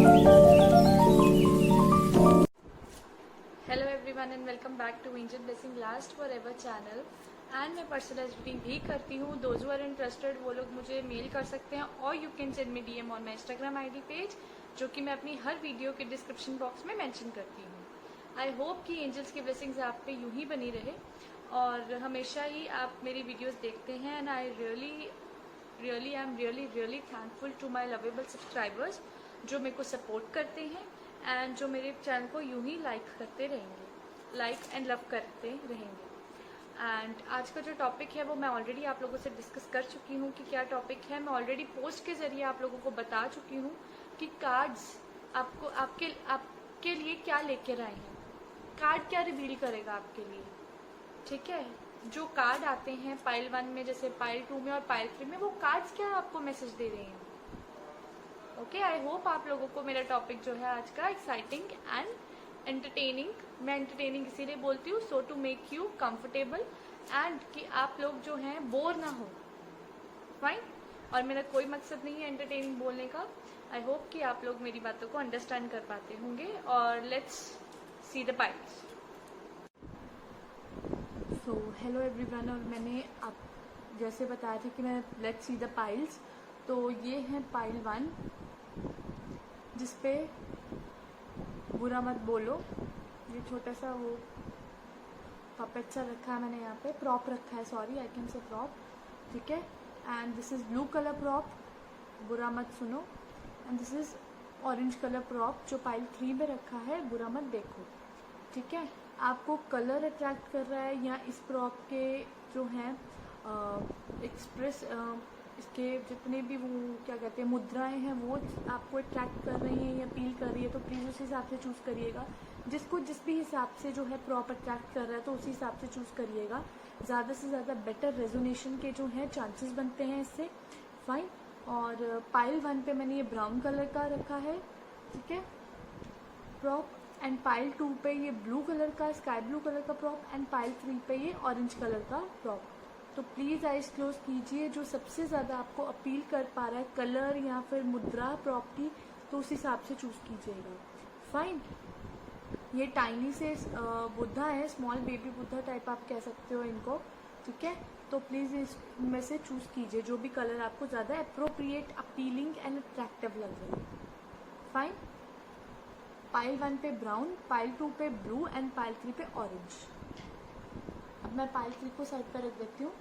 Hello everyone and welcome back to angel blessing last for ever channel. And मैं personalise reading भी करती हूँ। Those who are interested वो लोग मुझे मेल कर सकते हैं और you can send me DM on my Instagram ID page, जो कि मैं अपनी हर वीडियो के डिस्क्रिप्शन बॉक्स में मेंशन करती हूँ। आई होप कि एंजल्स की ब्लेसिंग्स आप पे यूं ही बनी रहे और हमेशा ही आप मेरी वीडियोस देखते हैं। And I really I am really thankful to my lovable subscribers जो मेरे को सपोर्ट करते हैं एंड जो मेरे चैनल को यूं ही लाइक करते रहेंगे, लाइक एंड लव करते रहेंगे। एंड आज का जो टॉपिक है वो मैं ऑलरेडी आप लोगों से डिस्कस कर चुकी हूँ कि क्या टॉपिक है। मैं ऑलरेडी पोस्ट के ज़रिए आप लोगों को बता चुकी हूँ कि कार्ड्स आपको आपके लिए क्या लेकर आए हैं, कार्ड क्या रिवील करेगा आपके लिए। ठीक है, जो कार्ड आते हैं पाइल 1 में, जैसे पाइल 2 में और पाइल 3 में, वो कार्ड्स क्या आपको मैसेज दे रहे हैं। ओके, आई होप आप लोगों को मेरा टॉपिक जो है आज का एक्साइटिंग एंड एंटरटेनिंग, मैं एंटरटेनिंग इसीलिए बोलती हूँ so to make you comfortable and कि आप लोग जो हैं बोर ना हो। फाइन, और मेरा कोई मकसद नहीं है एंटरटेनिंग बोलने का। आई होप कि आप लोग मेरी बातों को अंडरस्टैंड कर पाते होंगे। और let's see the piles. So hello everyone, और मैंने आप जैसे बताया था कि मैं लेट्स सी द पाइल्स, तो ये है पाइल 1 जिसपे बुरा मत बोलो। ये छोटा सा वो पपेट सा रखा है मैंने, यहाँ पे प्रॉप रखा है, सॉरी आई कैन से प्रॉप। ठीक है, and this is blue colour prop, बुरा मत सुनो। And this is orange colour prop जो पाइल 3 में रखा है, बुरा मत देखो। ठीक है, आपको कलर अट्रैक्ट कर रहा है या इस प्रॉप के जो हैं एक्सप्रेस इसके जितने भी वो क्या कहते हैं मुद्राएं हैं वो आपको अट्रैक्ट कर रही हैं या अपील कर रही है, तो प्लीज़ उस हिसाब से चूज़ करिएगा। जिसको जिस भी हिसाब से जो है प्रॉप अट्रैक्ट कर रहा है तो उसी हिसाब से चूज़ करिएगा। ज़्यादा से ज़्यादा बेटर रेजोनेशन के जो है चांसेस बनते हैं इससे। फाइन, और पाइल 1 पे मैंने ये ब्राउन कलर का रखा है, ठीक है, प्रॉप। एंड पाइल 2 पे ये ब्लू कलर का, स्काई ब्लू कलर का प्रॉप। एंड पाइल 3 पे ये ऑरेंज कलर का प्रॉप। तो प्लीज़ आइज क्लोज कीजिए। जो सबसे ज़्यादा आपको अपील कर पा रहा है कलर या फिर मुद्रा प्रॉप की, तो उस हिसाब से चूज़ कीजिएगा। फाइन, ये टाइनी से बुद्धा है, स्मॉल बेबी बुद्धा टाइप आप कह सकते हो इनको। ठीक है, तो प्लीज़ इसमें से चूज़ कीजिए जो भी कलर आपको ज़्यादा अप्रोप्रिएट, अपीलिंग एंड अट्रैक्टिव लग रहा है। फाइन, पाइल 1 पे ब्राउन, पाइल 2 पे ब्लू एंड पाइल 3 पे ऑरेंज। अब मैं पाइल 3 को साइड पर रख देती हूँ,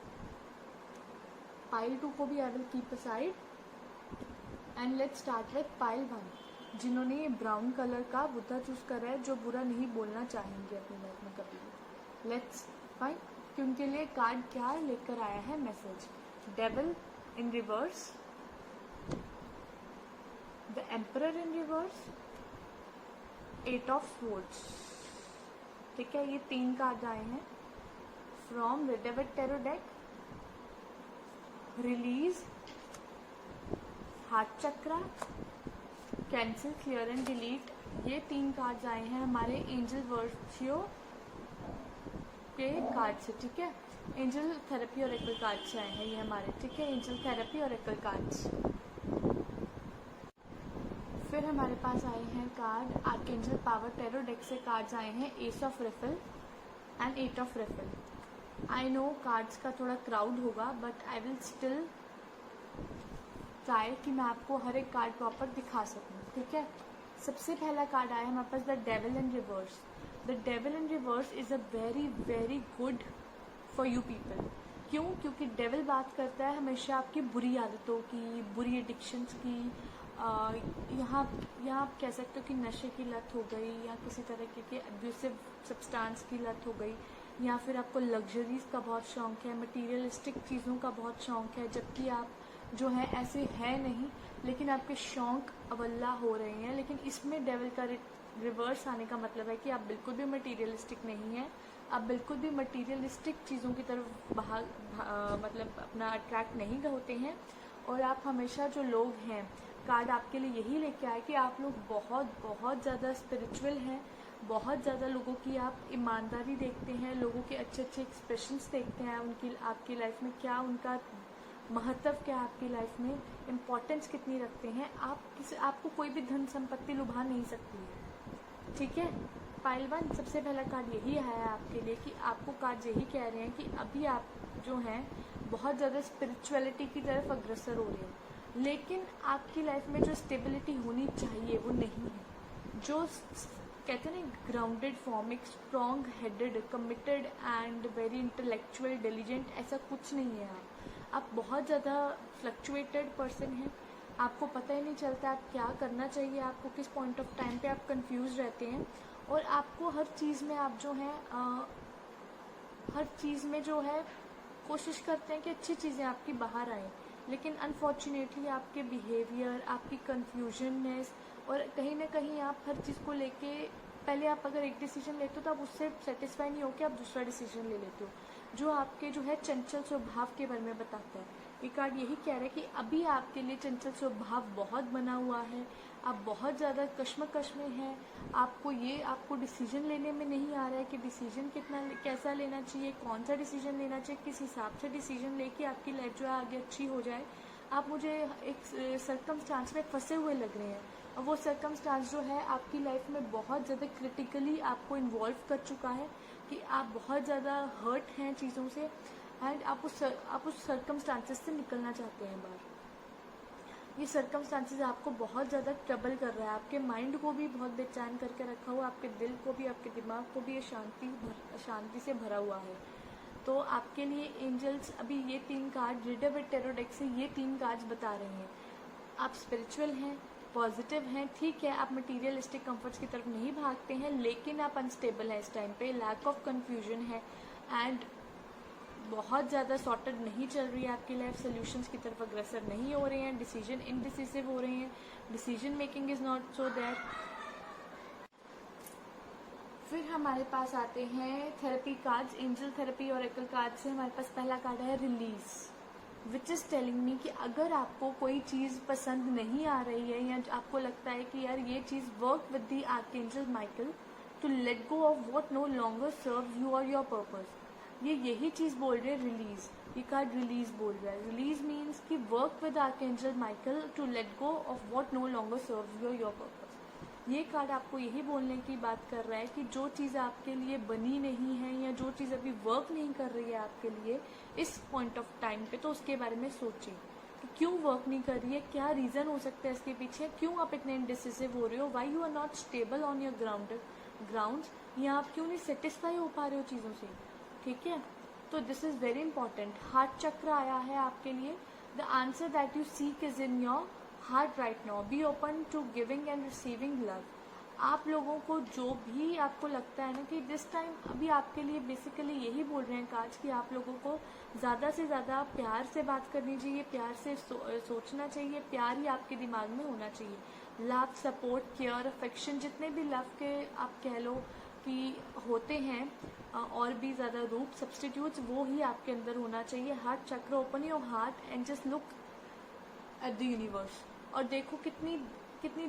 पाइल 2 को भी I will keep aside. And let's start with pile 1, जिन्होंने ये ब्राउन कलर का बुद्धा चूज करा है, जो बुरा नहीं बोलना चाहेंगे अपनी लाइफ में कभी भी। लेट्स फाइन कि उनके लिए कार्ड क्या लेकर आया है message. Devil in reverse, the emperor in reverse, 8 of swords. ठीक है, ये 3 कार्ड आए हैं from the devil tarot deck. Release, heart chakra, cancel, clear and delete, ये 3 कार्ड्स आए हैं हमारे एंजल वर्शियो के कार्ड से। ठीक है, एंजल थेरेपी और एकल कार्ड से आए हैं ये हमारे। ठीक है, एंजल थेरेपी और एकल कार्ड्स। फिर हमारे पास आए हैं card archangel power tarot deck से। कार्ड्स आए हैं S of refill and 8 of refill. I know cards का थोड़ा क्राउड होगा, but I will still try कि मैं आपको हर एक कार्ड प्रॉपर दिखा सकूं। ठीक है, सबसे पहला कार्ड आया हमारे पास the devil in reverse. The devil in reverse is a very good for you people. क्यों? क्योंकि डेविल बात करता है हमेशा आपकी बुरी आदतों की, बुरी एडिक्शंस की। यहाँ आप कह सकते हो कि नशे की लत हो गई, या किसी तरह के अब्यूसिव सब्सटेंस की लत हो गई, या फिर आपको लग्जरीज का बहुत शौक है, मटीरियलिस्टिक चीज़ों का बहुत शौक है, जबकि आप जो है ऐसे है नहीं, लेकिन आपके शौक अवल्ला हो रहे हैं। लेकिन इसमें डेविल का रिवर्स आने का मतलब है कि आप बिल्कुल भी मटीरियलिस्टिक नहीं हैं, आप बिल्कुल भी मटीरियलिस्टिक चीज़ों की तरफ मतलब अपना अट्रैक्ट नहीं होते हैं। और आप हमेशा जो लोग हैं, कार्ड आपके लिए यही लेके आए कि आप लोग बहुत ज़्यादा स्पिरिचुअल हैं, बहुत ज़्यादा लोगों की आप ईमानदारी देखते हैं, लोगों के अच्छे एक्सप्रेशंस देखते हैं, उनकी आपकी लाइफ में क्या उनका महत्व क्या है आपकी लाइफ में, इम्पोर्टेंस कितनी रखते हैं। आपको कोई भी धन संपत्ति लुभा नहीं सकती है, ठीक है। पाइल 1 सबसे पहला कार्ड यही है आपके लिए कि आपको कार्ड यही कह रहे हैं कि अभी आप जो हैं बहुत ज़्यादा स्पिरिचुअलिटी की तरफ अग्रसर हो रहे हैं, लेकिन आपकी लाइफ में जो स्टेबिलिटी होनी चाहिए वो नहीं है। जो कहते हैं ना ग्राउंडेड फॉर्म, एक strong headed, committed and very intellectual, diligent, ऐसा कुछ नहीं है। आप बहुत ज़्यादा फ्लक्चुएटेड पर्सन हैं, आपको पता ही नहीं चलता आप क्या करना चाहिए, आपको किस पॉइंट ऑफ टाइम पे आप कंफ्यूज रहते हैं, और आपको हर चीज़ में आप जो हैं हर चीज़ में जो है कोशिश करते हैं कि अच्छी चीज़ें आपकी बाहर आएँ, लेकिन अनफॉर्चुनेटली आपके बिहेवियर, आपकी कन्फ्यूजननेस, और कहीं ना कहीं आप हर चीज़ को लेके पहले आप अगर एक डिसीजन लेते हो तो आप उससे सेटिस्फाई नहीं होकर आप दूसरा डिसीजन ले लेते हो, जो आपके जो है चंचल स्वभाव के बारे में बताता है। ये कार्ड यही कह रहा है कि अभी आपके लिए चंचल स्वभाव बहुत बना हुआ है, आप बहुत ज़्यादा कश्मकश में हैं, आपको डिसीजन लेने में नहीं आ रहा है कि डिसीजन कैसा लेना चाहिए, कौन सा डिसीजन लेना चाहिए, किस हिसाब से डिसीजन लेके आपकी लाइफ जो है आगे अच्छी हो जाए। आप मुझे एक सर्कमस्टांस में फंसे हुए लग रहे हैं, और वो सर्कमस्टांस जो है आपकी लाइफ में बहुत ज़्यादा क्रिटिकली आपको इन्वॉल्व कर चुका है कि आप बहुत ज़्यादा हर्ट हैं चीज़ों से, एंड आप उस सर्कमस्टांसेस से निकलना चाहते हैं बाहर। ये सर्कमस्टांसेस आपको बहुत ज़्यादा ट्रबल कर रहा है, आपके माइंड को भी बहुत बेचैन करके रखा हुआ, आपके दिल को भी, आपके दिमाग को भी ये शांति से भरा हुआ है। तो आपके लिए एंजल्स अभी ये 3 card reader with tarot deck से ये 3 कार्ड्स बता रहे हैं। आप स्पिरिचुअल हैं, पॉजिटिव हैं, ठीक है, आप मटीरियलिस्टिक कंफर्ट्स की तरफ नहीं भागते हैं, लेकिन आप अनस्टेबल हैं इस टाइम पे, लैक ऑफ कन्फ्यूजन है, एंड बहुत ज़्यादा सॉर्टेड नहीं चल रही है आपकी लाइफ, सोल्यूशंस की तरफ अग्रसर नहीं हो रहे हैं, डिसीजन इनडिसिसिव हो रहे हैं, decision making is not so that. फिर हमारे पास आते हैं थेरेपी कार्ड्स, एंजल थेरेपी और एकल कार्ड से हमारे पास पहला कार्ड है रिलीज, विच इज़ टेलिंग मी कि अगर आपको कोई चीज़ पसंद नहीं आ रही है, या आपको लगता है कि यार ये चीज़ work with the archangel Michael to let go of what no longer serve you और योर पर्पस। ये यही चीज़ बोल रहे हैं रिलीज, ये कार्ड रिलीज बोल रहा है। रिलीज मीन्स कि work with archangel Michael to let go of what no longer serve you और योर पर्पस। ये कार्ड आपको यही बोलने की बात कर रहा है कि जो चीज़ आपके लिए बनी नहीं है, या जो चीज़ अभी वर्क नहीं कर रही है आपके लिए इस पॉइंट ऑफ टाइम पे, तो उसके बारे में सोचें कि क्यों वर्क नहीं कर रही है, क्या रीज़न हो सकता है इसके पीछे, क्यों आप इतने इनडिसिसिव हो रहे हो, why you are not stable on your grounds, या आप क्यों नहीं सेटिस्फाई हो पा रहे हो चीज़ों से, ठीक है। तो this is very important. Heart chakra आया है आपके लिए, the answer that you seek is in your heart right now, be open to giving and receiving love. आप लोगों को जो भी आपको लगता है ना कि दिस टाइम अभी आपके लिए बेसिकली यही बोल रहे हैं कार्ड्स कि आप लोगों को ज़्यादा से ज़्यादा प्यार से बात करनी चाहिए, प्यार से सोचना चाहिए, प्यार ही आपके दिमाग में होना चाहिए। लव, सपोर्ट, केयर, अफेक्शन, जितने भी लव के आप कह लो कि होते हैं और भी ज़्यादा रूप, सब्सटीट्यूट्स, वो ही आपके अंदर होना चाहिए। हार्ट चक्र, open your heart and just look at the universe, और देखो कितनी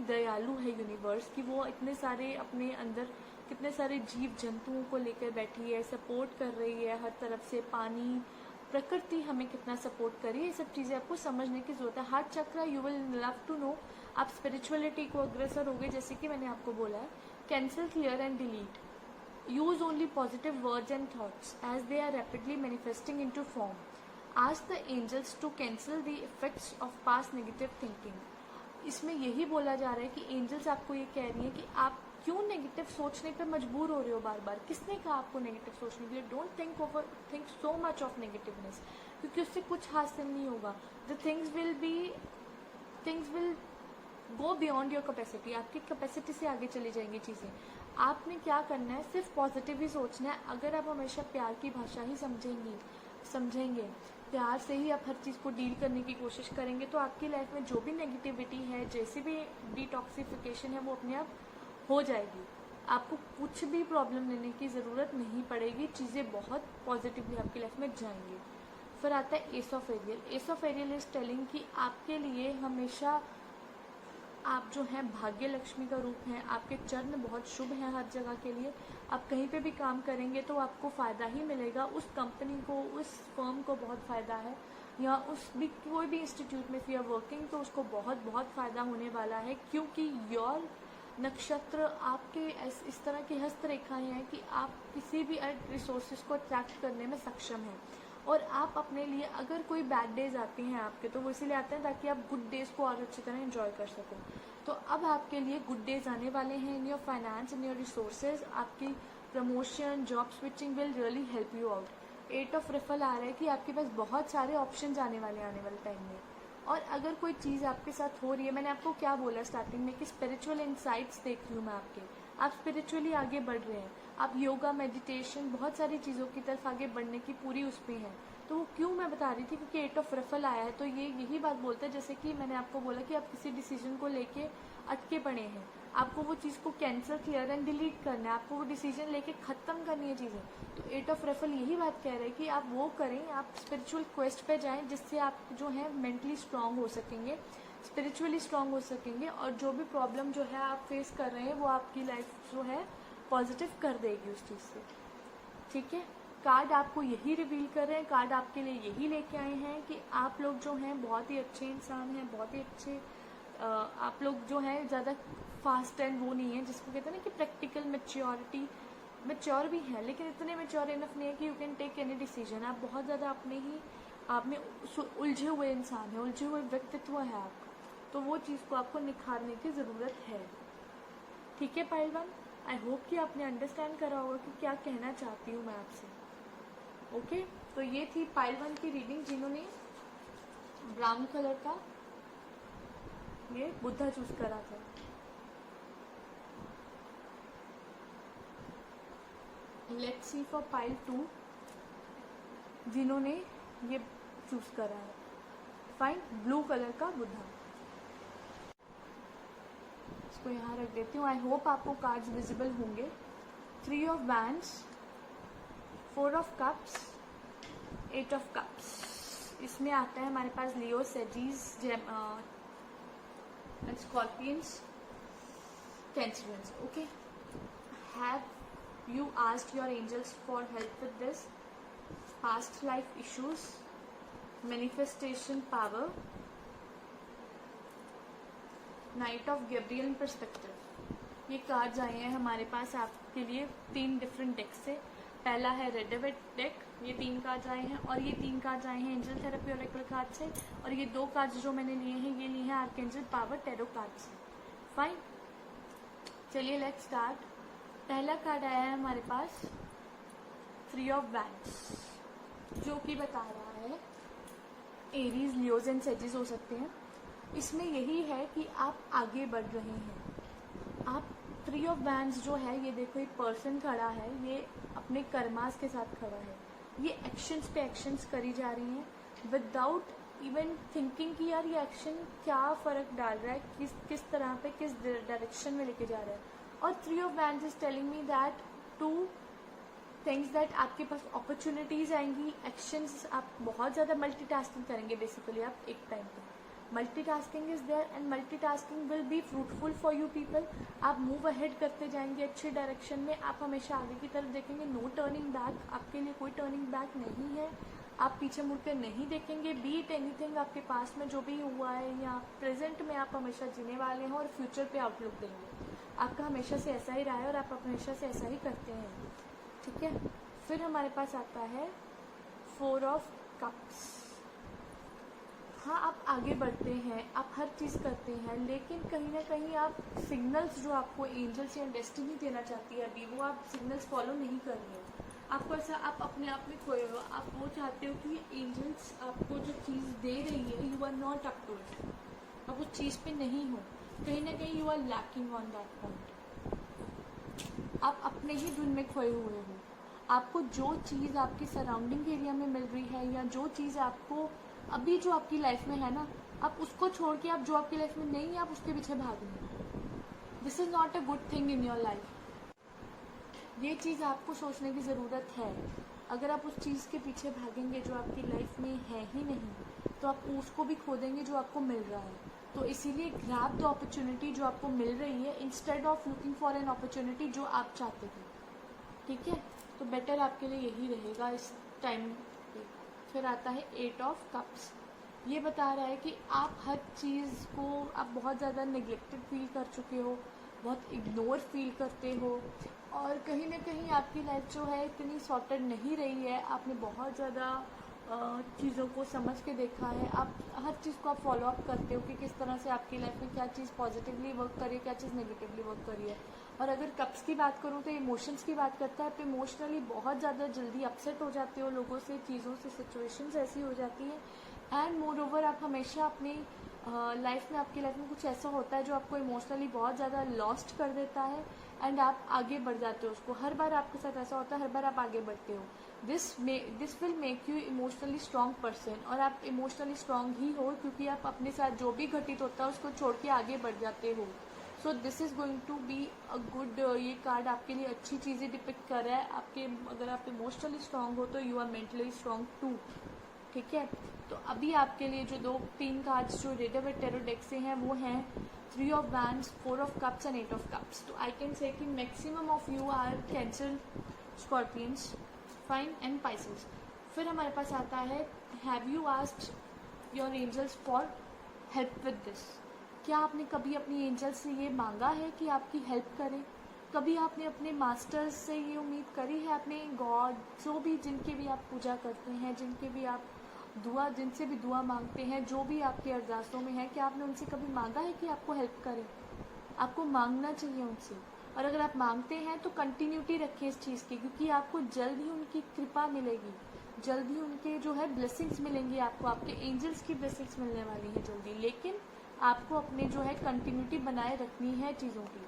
दयालु है यूनिवर्स कि वो इतने सारे अपने अंदर कितने सारे जीव जंतुओं को लेकर बैठी है, सपोर्ट कर रही है हर तरफ से, पानी, प्रकृति हमें कितना सपोर्ट कर रही है, ये सब चीज़ें आपको समझने की जरूरत है। Heart chakra, you will love to know, आप स्पिरिचुअलिटी को अग्रसर हो गए, जैसे कि मैंने आपको बोला है। Cancel, clear and delete, use only positive words and thoughts as they are rapidly manifesting into form. Ask the angels to cancel the effects of past negative thinking. इसमें यही बोला जा रहा है कि एंजल्स आपको ये कह रही है कि आप क्यों नेगेटिव सोचने पे मजबूर हो रहे हो बार बार। किसने कहा आपको नेगेटिव सोचने के लिए? Don't think so much of negativeness, क्योंकि उससे कुछ हासिल नहीं होगा। The things will go beyond your capacity, आपकी कैपेसिटी से आगे चली जाएंगी चीज़ें। आपने क्या करना है, सिर्फ पॉजिटिव ही सोचना है। अगर आप हमेशा प्यार की भाषा ही समझेंगे, प्यार से ही आप हर चीज़ को डील करने की कोशिश करेंगे, तो आपकी लाइफ में जो भी नेगेटिविटी है, जैसे भी डिटॉक्सिफिकेशन है, वो अपने आप हो जाएगी। आपको कुछ भी प्रॉब्लम लेने की ज़रूरत नहीं पड़ेगी, चीज़ें बहुत पॉजिटिवली आपकी लाइफ में जाएंगी। फिर आता है ace of Ariel. Ace of Ariel is telling कि आपके लिए हमेशा आप जो हैं भाग्य लक्ष्मी का रूप हैं, आपके चरण बहुत शुभ हैं हर जगह के लिए। आप कहीं पे भी काम करेंगे तो आपको फ़ायदा ही मिलेगा, उस कंपनी को, उस फर्म को बहुत फ़ायदा है। या उस भी कोई भी इंस्टीट्यूट में इफ़ यू आर वर्किंग, तो उसको बहुत बहुत फ़ायदा होने वाला है, क्योंकि योर नक्षत्र आपके इस तरह की हस्तरेखाएं हैं कि आप किसी भी रिसोर्सेज को अट्रैक्ट करने में सक्षम हैं। और आप अपने लिए अगर कोई बैड डेज आते हैं आपके, तो वो इसीलिए आते हैं ताकि आप गुड डेज को और अच्छी तरह एंजॉय कर सकें। तो अब आपके लिए गुड डेज आने वाले हैं in your finance, in your resources. आपकी promotion, job switching will really help you out. 8 of Raphael आ रहा है कि आपके पास बहुत सारे ऑप्शन आने वाले टाइम में। और अगर कोई चीज़ आपके साथ हो रही है, मैंने आपको क्या बोला स्टार्टिंग में कि स्पिरिचुअल इंसाइट्स देख रही हूँ मैं आपके, आप स्पिरिचुअली आगे बढ़ रहे हैं, आप योगा, मेडिटेशन, बहुत सारी चीज़ों की तरफ आगे बढ़ने की पूरी उसमें है। तो वो क्यों मैं बता रही थी, क्योंकि 8 ऑफ रफल आया है, तो ये यही बात बोलता है, जैसे कि मैंने आपको बोला कि आप किसी डिसीजन को लेके अटके पड़े हैं, आपको वो चीज़ को कैंसिल, क्लियर एंड डिलीट करना है, आपको वो डिसीजन लेके ख़त्म करनी है चीज़ें। तो 8 ऑफ रफल यही बात कह रहे हैं कि आप वो करें, आप स्पिरिचुअल क्वेस्ट पे जाएं, जिससे आप जो है मेंटली स्ट्रांग हो सकेंगे, स्पिरिचुअली स्ट्रांग हो सकेंगे, और जो भी प्रॉब्लम जो है आप फेस कर रहे हैं वो आपकी लाइफ जो है पॉजिटिव कर देगी उस चीज़ से। ठीक है, कार्ड आपको यही रिवील कर रहे हैं, कार्ड आपके लिए यही लेके आए हैं कि आप लोग जो हैं बहुत ही अच्छे इंसान हैं, बहुत ही अच्छे, आप लोग जो हैं ज़्यादा फास्ट एंड वो नहीं है, जिसको कहते हैं ना कि प्रैक्टिकल मैच्योरिटी, मैच्योर भी है लेकिन इतने मैच्योर इनफ नहीं है कि you can take any decision. आप बहुत ज़्यादा अपने ही आप में उलझे हुए इंसान हैं, उलझे हुए व्यक्तित्व है आपका, तो वो चीज़ को आपको निखारने की ज़रूरत है। ठीक है पाइल वन, आई होप कि आपने अंडरस्टैंड करा होगा कि क्या कहना चाहती हूँ मैं आपसे। ओके, तो ये थी पाइल वन की रीडिंग, जिन्होंने ब्राउन कलर का ये बुद्धा चूज करा था। लेट्स सी फॉर पाइल 2, जिन्होंने ये चूज करा है। फाइन, ब्लू कलर का बुद्धा। इसको यहाँ रख देती हूँ। आई होप आपको कार्ड्स विजिबल होंगे। 3 of wands, 4 of cups, 8 of cups. इसमें आता है हमारे पास लियो, सेजीज, Scorpions, Cancerians. Okay, have you asked your angels for help with this? Past life issues, manifestation power, knight of Gabriel perspective. ये cards आए हैं हमारे पास आपके लिए 3 डिफरेंट डेक से। पहला है रेड डेक, ये 3 कार्ड्स आए हैं, और ये 3 कार्ड्स आए हैं एंजल थेरेपी ओरेकल कार्ड से, और ये 2 कार्ड्स जो मैंने लिए हैं ये लिए हैं आर्कएंजल पावर टैरो कार्ड से। फाइन, चलिए लेट्स स्टार्ट। पहला कार्ड आया है हमारे पास 3 ऑफ वैंड्स, जो कि बता रहा है एरीज, लियोज एंड सेजिस हो सकते हैं। इसमें यही है कि आप आगे बढ़ रहे हैं। आप 3 ऑफ वैंड्स जो है, ये देखो एक पर्सन खड़ा है, ये अपने कर्मास के साथ खड़ा है, ये एक्शंस पे एक्शंस करी जा रही हैं विदाउट इवन थिंकिंग कि यार ये एक्शन क्या फ़र्क डाल रहा है, किस तरह पे, किस डायरेक्शन में लेके जा रहा है। और 3 of wands is telling me that 2 things, that आपके पास अपॉर्चुनिटीज़ आएंगी, एक्शंस, आप बहुत ज़्यादा मल्टीटास्किंग करेंगे। बेसिकली आप एक टाइम पे multitasking is there, and multitasking will be fruitful for you people. आप मूव अहेड करते जाएंगे अच्छे डायरेक्शन में, आप हमेशा आगे की तरफ देखेंगे, नो टर्निंग बैक, आपके लिए कोई टर्निंग बैक नहीं है, आप पीछे मुड़कर नहीं देखेंगे। बीट एनीथिंग आपके पास में जो भी हुआ है या प्रेजेंट में आप हमेशा जीने वाले हैं और फ्यूचर पे आउटलुक देंगे। आपका हमेशा से ऐसा ही रहा है और आप हमेशा से ऐसा ही करते हैं। ठीक है, फिर हमारे पास आता है 4 ऑफ कप्स। हाँ, आप आगे बढ़ते हैं, आप हर चीज़ करते हैं, लेकिन कहीं ना कहीं आप सिग्नल्स जो आपको एंजल्स या डेस्टिनी देना चाहती है अभी, वो आप सिग्नल्स फॉलो नहीं कर रहे हैं। आपको ऐसा, आप अपने आप में खोए हो, आप वो चाहते हो कि एंजल्स आपको जो चीज़ दे रही है, you are not up to it, आप उस चीज़ पे नहीं हो, कहीं ना कहीं you are lacking on that point. आप अपने ही धुन में खोए हुए हो। आपको जो चीज़ आपकी सराउंडिंग एरिया में मिल रही है, या जो चीज़ आपको अभी जो आपकी लाइफ में है ना, आप उसको छोड़ के आप जो आपकी लाइफ में नहीं है, आप उसके पीछे भाग रहे हैं। This is not a good thing in your life. ये चीज़ आपको सोचने की ज़रूरत है। अगर आप उस चीज़ के पीछे भागेंगे जो आपकी लाइफ में है ही नहीं, तो आप उसको भी खो देंगे जो आपको मिल रहा है। तो इसीलिए ग्रैब द अपॉर्चुनिटी जो आपको मिल रही है, instead of looking for an opportunity जो आप चाहते थे। ठीक है, तो बेटर आपके लिए यही रहेगा इस टाइम पे। फिर आता है 8 ऑफ कप्स। ये बता रहा है कि आप हर चीज़ को आप बहुत ज़्यादा नेग्लेक्टेड फील कर चुके हो, बहुत इग्नोर फील करते हो, और कहीं ना कहीं आपकी लाइफ जो है इतनी सॉर्टेड नहीं रही है। आपने बहुत ज़्यादा चीज़ों को समझ के देखा है, आप हर चीज़ को आप फॉलो अप करते हो कि किस तरह से आपकी लाइफ में क्या चीज़ पॉजिटिवली वर्क करी है, क्या चीज़ नेगेटिवली वर्क करी है। और अगर कप्स की बात करूँ तो इमोशंस की बात करता है, आप इमोशनली बहुत ज़्यादा जल्दी अपसेट हो जाते हो लोगों से, चीज़ों से, सिचुएशंस ऐसी हो जाती हैं। एंड मोर ओवर आप हमेशा अपनी लाइफ में, आपकी लाइफ में कुछ ऐसा होता है जो आपको इमोशनली बहुत ज़्यादा लॉस्ट कर देता है एंड आप आगे बढ़ जाते हो उसको। हर बार आपके साथ ऐसा होता है, हर बार आप आगे बढ़ते हो। This will make you emotionally strong person, और आप इमोशनली स्ट्रॉन्ग ही हो क्योंकि आप अपने साथ जो भी घटित होता है उसको छोड़ के आगे बढ़ जाते हो। So this is going to be a good, ये कार्ड आपके लिए अच्छी चीज़ें डिपिक्ट कर रहा है। आपके अगर आप इमोशनली स्ट्रॉन्ग हो तो you are mentally strong too, ठीक है। तो अभी आपके लिए जो तीन कार्ड्स जो रिडर विद टैरो डेक से हैं वो हैं 3 of wands, 4 of cups and 8 of cups. तो आई कैन से कि maximum of you are Cancer, Scorpions, fine and Pisces. फिर हमारे पास आता है have you asked your angels for help with this. क्या आपने कभी अपनी एंजल्स से ये मांगा है कि आपकी हेल्प करें? कभी आपने अपने मास्टर्स से ये उम्मीद करी है, अपने गॉड, जो भी जिनके भी आप पूजा करते हैं, जिनके भी आप जिनसे भी दुआ मांगते हैं, जो भी आपके अरदासों में है, क्या आपने उनसे कभी मांगा है कि आपको हेल्प करें? आपको मांगना चाहिए उनसे, और अगर आप मांगते हैं तो कंटिन्यूटी रखें इस चीज़ की, क्योंकि आपको जल्द ही उनकी कृपा मिलेगी, जल्द ही उनके जो है ब्लेसिंग्स मिलेंगी आपको, आपके एंजल्स की ब्लेसिंग्स मिलने वाली है जल्दी। लेकिन आपको अपने जो है कंटिन्यूटी बनाए रखनी है चीज़ों की।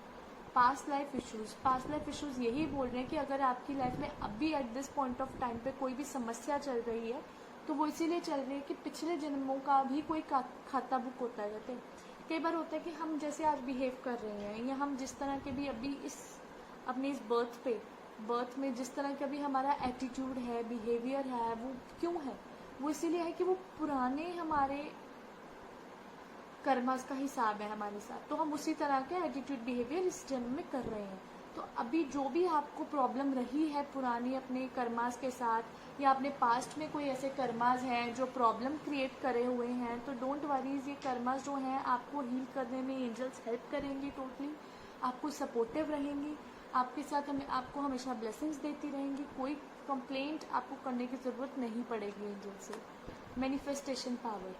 पास्ट लाइफ इश्यूज़ यही बोल रहे हैं कि अगर आपकी लाइफ में अभी eight this point of time पे कोई भी समस्या चल रही है तो वो इसीलिए चल रही है कि पिछले जन्मों का भी कोई खाता बुक होता है। कहते हैं कई बार होता है कि हम जैसे आज बिहेव कर रहे हैं, या हम जिस तरह के भी अभी अपने इस बर्थ में जिस तरह का भी हमारा एटीट्यूड है, बिहेवियर है, वो क्यों है? वो इसीलिए है कि वो पुराने हमारे कर्मास का हिसाब है हमारे साथ, तो हम उसी तरह के एटीट्यूड, बिहेवियर इस जन्म में कर रहे हैं। तो अभी जो भी आपको प्रॉब्लम रही है पुरानी अपने कर्मास के साथ, या अपने पास्ट में कोई ऐसे कर्मास हैं जो प्रॉब्लम क्रिएट करे हुए हैं, तो डोंट वरीज, ये कर्मास जो हैं आपको हील करने में एंजल्स हेल्प करेंगी, टोटली आपको सपोर्टिव रहेंगी, आपके साथ आपको हमेशा ब्लेसिंग्स देती रहेंगी। कोई कंप्लेंट आपको करने की ज़रूरत नहीं पड़ेगी एंजल से। Manifestation power,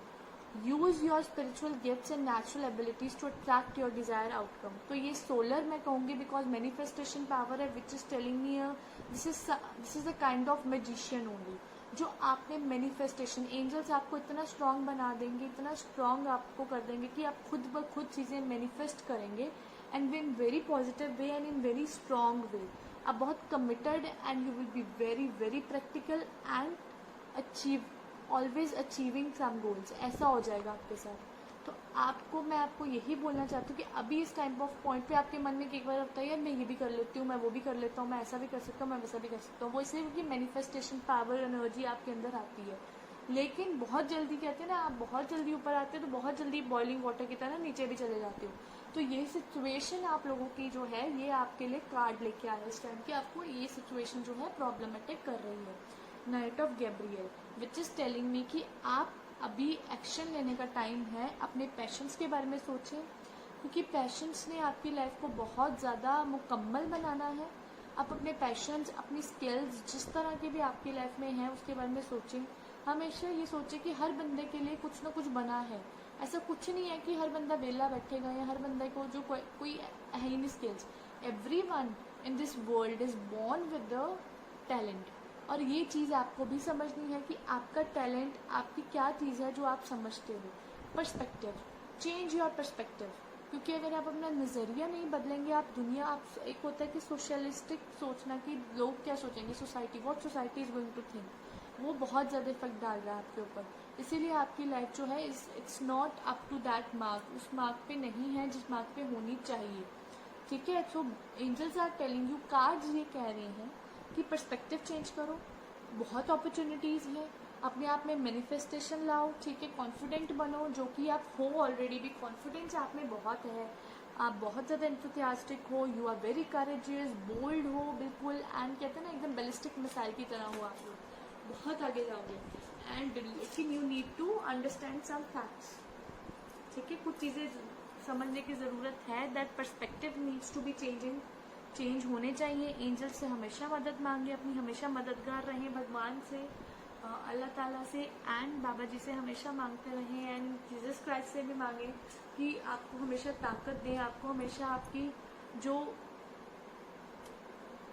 use your spiritual gifts and natural abilities to attract your desire outcome. तो ये सोलर मैं कहूँगी, बिकॉज मैनिफेस्टेशन पावर है which is telling me this is a kind of magician only. जो आपने मैनिफेस्टेशन, एंजल्स आपको इतना strong बना देंगे, इतना स्ट्रांग आपको कर देंगे कि आप खुद ब खुद चीज़ें मैनिफेस्ट करेंगे, and in very positive way and in very strong way. आप बहुत committed and you will be very very practical and achieve, always achieving some goals, ऐसा हो जाएगा आपके साथ। तो मैं आपको यही बोलना चाहती हूँ कि अभी इस टाइम ऑफ पॉइंट पे आपके मन में एक बार होता है यार मैं ये भी कर लेती हूँ, मैं वो भी कर लेता हूँ, मैं ऐसा भी कर सकता हूँ, मैं वैसा भी कर सकता हूँ। वो इसलिए क्योंकि मैनिफेस्टेशन पावर, एनर्जी आपके अंदर आती है, लेकिन बहुत जल्दी कहते हैं ना, आप बहुत जल्दी ऊपर आते हो तो बहुत जल्दी बॉइलिंग वाटर की तरह नीचे भी चले जाते हो। तो ये सिचुएशन आप लोगों की जो है, ये आपके लिए कार्ड लेके आया इस टाइम कि आपको ये सिचुएशन जो है प्रॉब्लमेटिक कर रही है। Night of Gabriel which is telling मी कि आप अभी एक्शन लेने का टाइम है, अपने पैशंस के बारे में सोचें, क्योंकि पैशंस ने आपकी लाइफ को बहुत ज़्यादा मुकम्मल बनाना है। आप अपने पैशंस, अपनी स्किल्स जिस तरह के भी आपकी लाइफ में हैं उसके बारे में सोचें। हमेशा ये सोचें कि हर बंदे के लिए कुछ ना कुछ बना है। ऐसा कुछ नहीं है कि हर बंदा वेला बैठेगा या हर बंदे को जो कोई है ही नहीं skills. Everyone in this world is born with the talent, और ये चीज़ आपको भी समझनी है कि आपका टैलेंट, आपकी क्या चीज़ है जो आप समझते हो। पर्सपेक्टिव, चेंज योर पर्सपेक्टिव, क्योंकि अगर आप अपना नज़रिया नहीं बदलेंगे, आप दुनिया, आप एक होता है कि सोशलिस्टिक सोचना कि लोग क्या सोचेंगे, society, what society is going to think, वो बहुत ज़्यादा इफेक्ट डाल रहा है आपके ऊपर। इसीलिए आपकी लाइफ जो है it's not up to that mark, उस मार्क पे नहीं है जिस मार्क पे होनी चाहिए, ठीक है। So angels are telling you, cards ये कह रहे हैं कि पर्सपेक्टिव चेंज करो, बहुत अपॉर्चुनिटीज़ हैं, अपने आप में मैनिफेस्टेशन लाओ, ठीक है, कॉन्फिडेंट बनो, जो कि आप हो ऑलरेडी भी, कॉन्फिडेंस आप में बहुत है, आप बहुत ज़्यादा एंथुसियास्टिक हो, you are very courageous, bold हो बिल्कुल, एंड कहते हैं ना एकदम बैलिस्टिक मिसाइल की तरह हो, आप लोग बहुत आगे जाओगे। एंड लेकिन you need to understand some facts, ठीक है। कुछ चीज़ें समझने की ज़रूरत है, that perspective needs to be change होने चाहिए। एंजल से हमेशा मदद मांगे, अपनी हमेशा मददगार रहें भगवान से, अल्लाह ताला से एंड बाबा जी से हमेशा मांगते रहें, एंड जीसस क्राइस्ट से भी मांगे कि आपको हमेशा ताकत दें, आपको हमेशा आपकी जो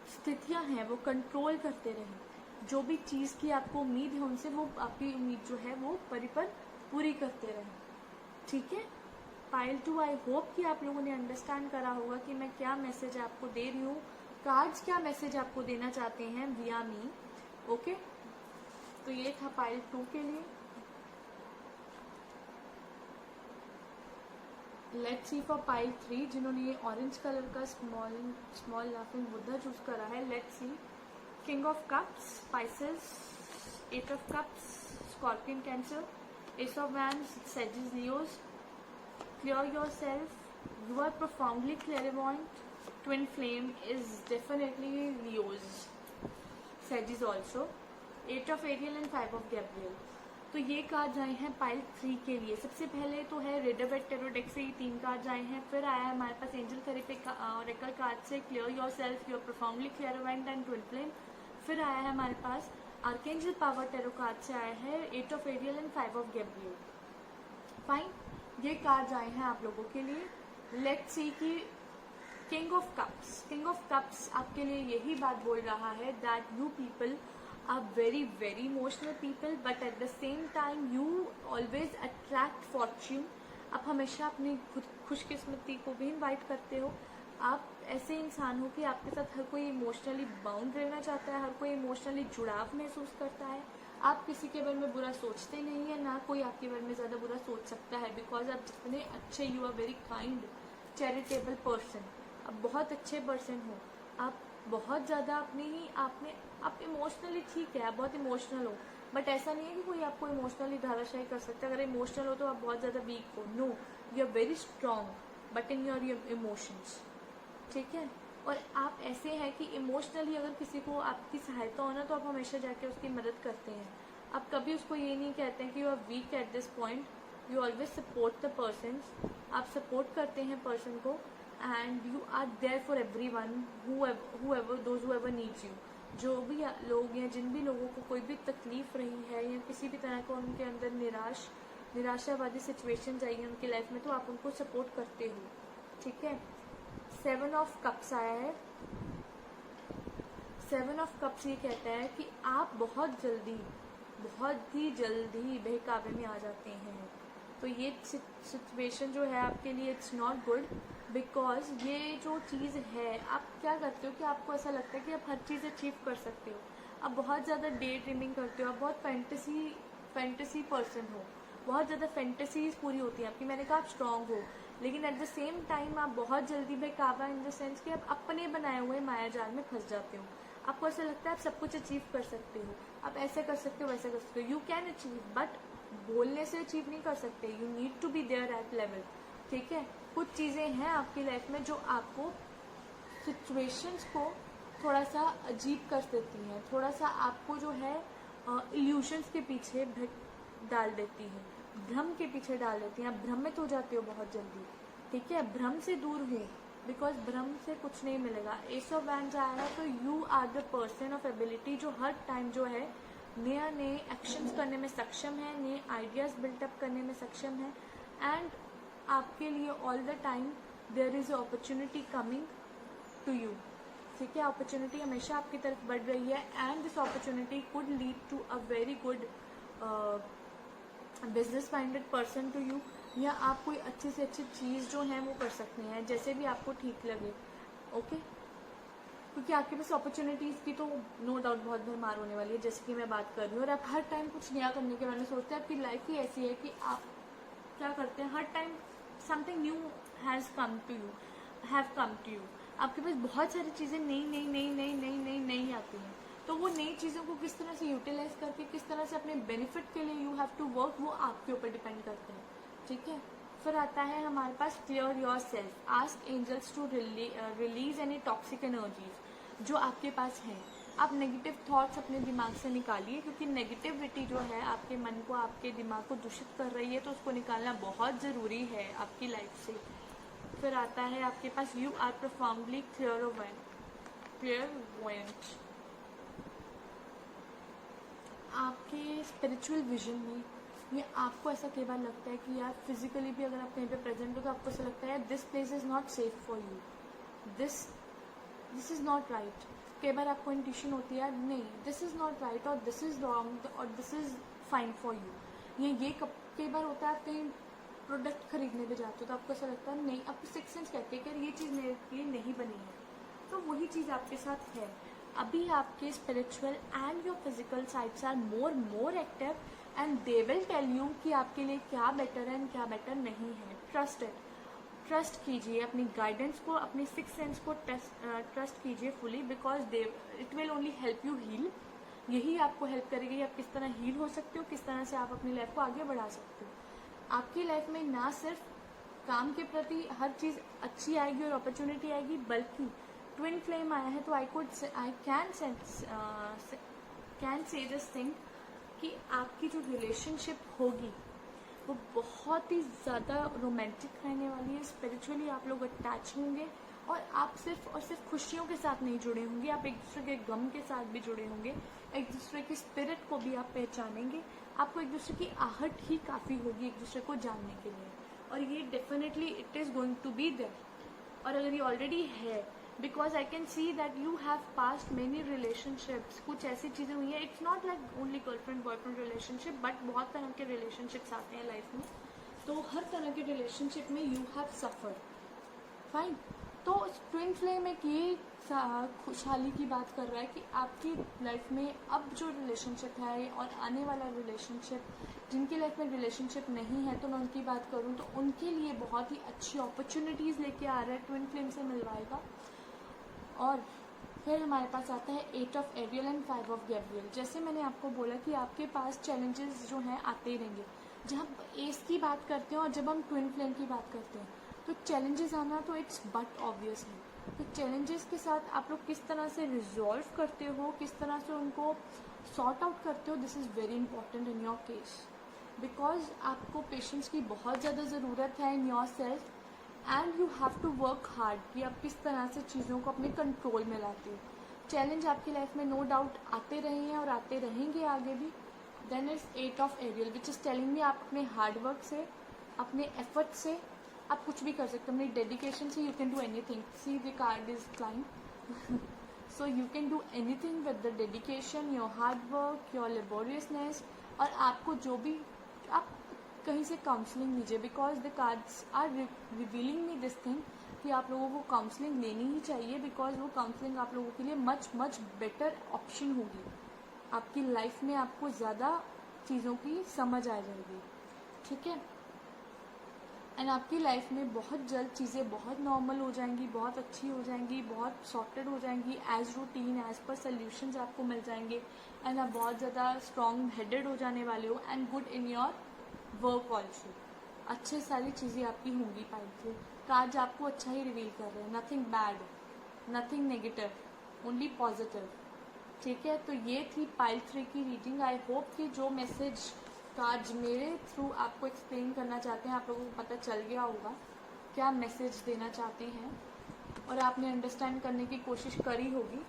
स्थितियां हैं वो कंट्रोल करते रहें। जो भी चीज़ की आपको उम्मीद है उनसे, वो आपकी उम्मीद जो है वो परिपर पूरी करते रहें, ठीक है। पाइल 2, आई होप कि आप लोगों ने अंडरस्टैंड करा होगा कि मैं क्या मैसेज आपको दे रही हूँ, कार्ड्स क्या मैसेज आपको देना चाहते हैं विया मी, ओके। तो ये था पाइल 2 के लिए। लेट्स सी फॉर पाइल 3, जिन्होंने ये ऑरेंज कलर का स्मॉल लाफिंग बुद्धा चूज करा है। Let's see, king of cups Pisces, 8 of cups Scorpion Cancer, ace of wands सेजिस Leos. Clear yourself, you are profoundly clairvoyant. Twin flame is definitely Leo's. Sagittarius also. 8 of Ariel and 5 of Gabriel. तो ये card आए हैं pile 3 के लिए। सबसे पहले तो है रेडोवेट टेरो डेक से ये 3 कार्ड आए हैं। फिर आया है हमारे पास एंजल थेरेपी ऑरेकल कार्ड से clear yourself, you are profoundly clairvoyant and twin flame. फिर आया है हमारे पास आर्केंजल पावर टेरो कार्ड से आया है 8 of Ariel and 5 of Gabriel. Fine, ये कार्ड आए हैं आप लोगों के लिए। लेट्स सी कि किंग ऑफ कप्स आपके लिए यही बात बोल रहा है that you people are very very emotional people, but at the same time you always attract fortune. आप हमेशा अपनी खुशकिस्मती को भी इन्वाइट करते हो। आप ऐसे इंसान हो कि आपके साथ हर कोई इमोशनली बाउंड रहना चाहता है, हर कोई इमोशनली जुड़ाव महसूस करता है। आप किसी के बारे में बुरा सोचते नहीं है, ना कोई आपके बारे में ज़्यादा बुरा सोच सकता है, बिकॉज आप जितने अच्छे, you are very kind charitable person, आप बहुत अच्छे पर्सन हो। आप बहुत ज़्यादा आप इमोशनली ठीक है, आप बहुत इमोशनल हो, बट ऐसा नहीं है कि कोई आपको इमोशनली धाराशायी कर सकता है। अगर इमोशनल हो तो आप बहुत ज़्यादा वीक हो। No, you are very strong but in your emotions, ठीक है। और आप ऐसे हैं कि इमोशनली अगर किसी को आपकी सहायता हो ना, तो आप हमेशा जाके उसकी मदद करते हैं। आप कभी उसको ये नहीं कहते हैं कि you are weak at this point, you always support the person. आप सपोर्ट करते हैं पर्सन को, and you are there for every one whoever needs you. जो भी लोग हैं, जिन भी लोगों को कोई भी तकलीफ रही है या किसी भी तरह का उनके अंदर निराशावादी सिचुएशन आई है उनकी लाइफ में, तो आप उनको सपोर्ट करते हो, ठीक है। 7 ऑफ कप्स आया है। 7 ऑफ कप्स ये कहता है कि आप बहुत ही जल्दी बहकावे में आ जाते हैं। तो ये सिचुएशन जो है आपके लिए इट्स नॉट गुड, बिकॉज ये जो चीज़ है, आप क्या करते हो कि आपको ऐसा लगता है कि आप हर चीज़ अचीव कर सकते हो। आप बहुत ज़्यादा डे ड्रीमिंग करते हो, आप बहुत फैंटेसी पर्सन हो, बहुत ज़्यादा फैंटेसीज पूरी होती हैं आपकी। मैंने कहा आप स्ट्रांग हो, लेकिन एट द सेम टाइम आप बहुत जल्दी बहकावा इन द सेंस कि आप अपने बनाए हुए मायाजाल में फंस जाते हो। आपको ऐसा लगता है आप सब कुछ अचीव कर सकते हो, आप ऐसे कर सकते हो, वैसे कर सकते हो। यू कैन अचीव, बट बोलने से अचीव नहीं कर सकते। You need to be there at level, ठीक है। कुछ चीज़ें हैं आपकी लाइफ में जो आपको सिचुएशंस को थोड़ा सा अजीब कर देती हैं, थोड़ा सा आपको जो है इल्यूशंस के पीछे डाल देती है, भ्रम के पीछे डाल देती हैं। आप भ्रमित हो जाते हो बहुत जल्दी, ठीक है। भ्रम से दूर हो, बिकॉज भ्रम से कुछ नहीं मिलेगा। एस ऑफ वैंड्स आया है, तो you are the person of ability जो हर टाइम जो है नए एक्शंस करने में सक्षम है, नए आइडियाज बिल्टअप करने में सक्षम है, एंड आपके लिए all the time there is opportunity coming to you, ठीक है। अपॉर्चुनिटी हमेशा आपकी तरफ बढ़ रही है, and this opportunity could lead to a very good business minded person to you, या आप कोई अच्छी से अच्छी चीज़ जो है वो कर सकते हैं, जैसे भी आपको ठीक लगे, ओके। क्योंकि आपके पास अपॉर्चुनिटीज़ की तो नो डाउट बहुत भरमार होने वाली है, जैसे कि मैं बात कर रही हूँ। और आप हर टाइम कुछ नया करने के बारे में सोचते हैं। आपकी लाइफ ही ऐसी है कि आप क्या करते हैं, हर time something new have come to you. आपके पास बहुत सारी चीज़ें नई आती हैं, तो वो नई चीज़ों को किस तरह से यूटिलाइज करके, किस तरह से अपने बेनिफिट के लिए यू हैव टू वर्क, वो आपके ऊपर डिपेंड करते हैं, ठीक है। फिर आता है हमारे पास clear yourself, ask angels to release any toxic energies जो आपके पास हैं। आप नेगेटिव थॉट्स अपने दिमाग से निकालिए, क्योंकि नेगेटिविटी जो है आपके मन को, आपके दिमाग को दूषित कर रही है, तो उसको निकालना बहुत ज़रूरी है आपकी लाइफ से। फिर आता है आपके पास यू आर प्रोफाउंडली क्लियरवॉयंट। आपके स्पिरिचुअल विजन में ये आपको ऐसा कई बार लगता है कि यार फिजिकली भी अगर आप कहीं पे प्रेजेंट हो तो आपको ऐसा लगता है this place is not safe for you, this is not right. कई बार आपको इंट्यूशन होती है यार नहीं दिस इज़ नॉट राइट, और दिस इज़ रॉन्ग, और this is fine for you. ये कई बार होता है आप कहीं प्रोडक्ट खरीदने पे जाते हो तो आपको ऐसा लगता है नहीं, आपको सिक्स सेंस कहते हैं कि ये चीज़ मेरे लिए नहीं बनी है। तो वही चीज़ आपके साथ है। अभी आपके spiritual and your physical sides are more active and they will tell you कि आपके लिए क्या बेटर है एंड क्या बेटर नहीं है। ट्रस्ट कीजिए अपनी गाइडेंस को, अपनी सिक्स सेंस को ट्रस्ट कीजिए fully, because it will only help you heal. यही आपको हेल्प करेगी आप किस तरह हील हो सकते हो, किस तरह से आप अपनी लाइफ को आगे बढ़ा सकते हो। आपकी लाइफ में ना सिर्फ काम के प्रति हर चीज़ अच्छी आएगी और अपॉर्चुनिटी आएगी, बल्कि ट्विन फ्लेम आया है तो आई कैन से दिस थिंग कि आपकी जो रिलेशनशिप होगी वो बहुत ही ज़्यादा रोमांटिक रहने वाली है। स्पिरिचुअली आप लोग अटैच होंगे और आप सिर्फ और सिर्फ खुशियों के साथ नहीं जुड़े होंगे, आप एक दूसरे के गम के साथ भी जुड़े होंगे, एक दूसरे की स्पिरिट को भी आप पहचानेंगे। आपको एक दूसरे की आहट ही काफ़ी होगी एक दूसरे को जानने के लिए, और ये definitely it is going to be there. और अगर ये ऑलरेडी है, because I can see that you have past many relationships, कुछ ऐसी चीज़ें हुई हैं। It's not like only girlfriend boyfriend relationship, but बहुत तरह के रिलेशनशिप्स आते हैं लाइफ में। तो हर तरह के रिलेशनशिप में यू हैव सफर्ड, फाइन। तो ट्विन फ्लेम एक ये खुशहाली की बात कर रहा है कि आपकी लाइफ में अब जो रिलेशनशिप है और आने वाला रिलेशनशिप, जिनकी लाइफ में रिलेशनशिप नहीं है तो मैं उनकी बात करूं तो उनके लिए बहुत ही अच्छी अपॉर्चुनिटीज़ लेके आ रहा है, ट्विन फ्लेम से मिलवाएगा। और फिर हमारे पास आता है 8 of Ariel and 5 of Gabriel. जैसे मैंने आपको बोला कि आपके पास चैलेंजेस जो हैं आते ही रहेंगे। जब हम एस की बात करते हैं और जब हम ट्विन फ्लेम की बात करते हैं तो चैलेंजेस आना तो इट्स बट ऑब्वियस है। तो चैलेंजेस के साथ आप लोग किस तरह से रिजॉल्व करते हो, किस तरह से उनको सॉर्ट आउट करते हो, this is very important in your case, because आपको पेशेंस की बहुत ज़्यादा ज़रूरत है in your self, and you have to work hard कि आप किस तरह से चीज़ों को अपने कंट्रोल में लाते हो। चैलेंज आपकी लाइफ में नो डाउट आते रहे हैं और आते रहेंगे आगे भी। Then is 8 of Ariel which is telling me आप अपने हार्ड वर्क से, अपने एफर्ट से आप कुछ भी कर सकते हो, अपनी डेडिकेशन से you can do anything. See the card is climb, so you can do anything with the dedication, your hard work, your laboriousness. और आपको जो भी आप कहीं से काउंसलिंग लीजिए, because the cards are revealing me this thing कि आप लोगों को काउंसलिंग लेनी ही चाहिए, बिकॉज वो काउंसलिंग आप लोगों के लिए मच बेटर ऑप्शन होगी। आपकी लाइफ में आपको ज़्यादा चीज़ों की समझ आ जाएगी, ठीक है। एंड आपकी लाइफ में बहुत जल्द चीज़ें बहुत नॉर्मल हो जाएंगी, बहुत अच्छी हो जाएंगी, बहुत सॉर्टेड हो जाएंगी, as routine as per solutions आपको मिल जाएंगे। एंड आप बहुत ज़्यादा स्ट्रॉन्ग हेडेड हो जाने वाले हो and good in your work also. अच्छे सारी चीज़ें आपकी होंगी पाइल से। कार्ड्स आपको अच्छा ही रिवील कर रहे हैं, nothing bad, nothing negative, only positive, ठीक है। तो ये थी पाइल 3 की रीडिंग। आई होप कि जो मैसेज कार्ड्स मेरे थ्रू आपको एक्सप्लेन करना चाहते हैं आप लोगों को पता चल गया होगा क्या मैसेज देना चाहते हैं, और आपने अंडरस्टैंड करने की कोशिश करी होगी।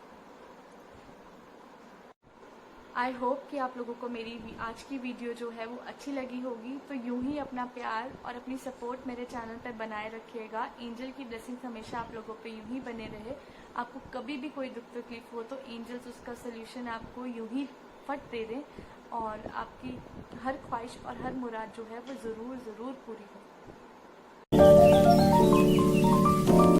आई होप कि आप लोगों को मेरी आज की वीडियो जो है वो अच्छी लगी होगी। तो यूं ही अपना प्यार और अपनी सपोर्ट मेरे चैनल पर बनाए रखिएगा। एंजल की ब्लेसिंग्स हमेशा आप लोगों पे यूं ही बने रहे। आपको कभी भी कोई दुख तकलीफ हो तो एंजल्स उसका सल्यूशन आपको यूं ही फट दे दें, और आपकी हर ख्वाहिश और हर मुराद जो है वो ज़रूर पूरी हो।